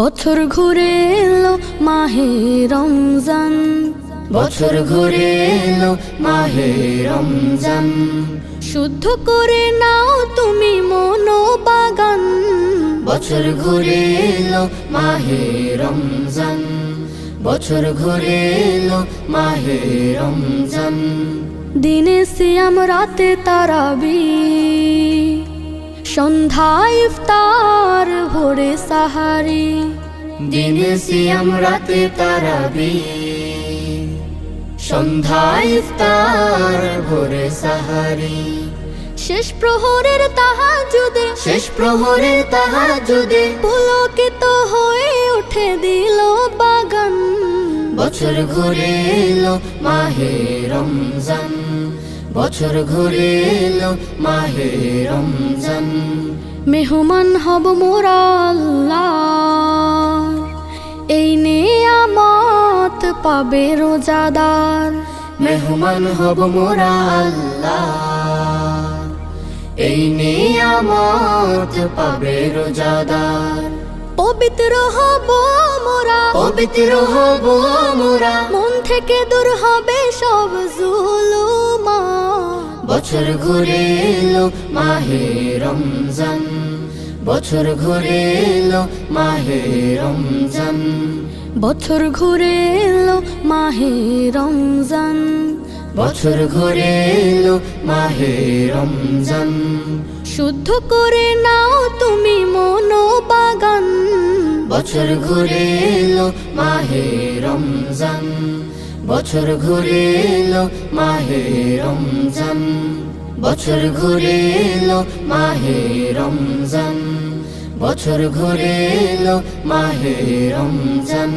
বছর ঘুরে এলো মাহে রমজান, বছর ঘুরে এলো মাহে রমজান। শুদ্ধ করে নাও তুমি মনোবাগান। বছর ঘুরে এলো মাহে রমজান, বছর ঘুরে এলো মাহে রমজান। দিনে সিয়াম রাতে তারাবি, সন্ধ্যায় ইফতার ভোরে সাহারি। দিনে সিয়াম রাতে তারাবি, সন্ধ্যায় ইফতার ভোরে সাহারি। শেষ প্রহরের তাহাজ্জুদে, শেষ প্রহরের তাহাজ্জুদে পুলকিত হয়ে উঠে দিল বাগান। বছর ঘুরে এলো মাহে রমজান, বছর ঘুরে এলো মাহে রমজান। মেহমান হব মোরা আল্লাহর, এই নেয়ামত পাবে রোজাদার। মেহমান হব মোরা আল্লাহ, এই নিয়ামত পাবে রোজাদার। পবিত্র হব মোরা, পবিত্র হব মোরা, মন থেকে দূর হবে সব জুলুমা। বছর ঘুরে এলো মাহে রমজান, বছর ঘুরে এলো মাহে রমজান। বছর ঘুরে এলো মাহে রমজান, বছর ঘুরে এলো মাহে রমজান। শুদ্ধ করে নাও তুমি মনোবাগান। বছর ঘুরে এলো মাহে রমজান, বছর ঘুরে এলো মাহে রমজান। বছর ঘুরে এলো মাহে রমজান, বছর ঘুরে এলো মাহে রমজান।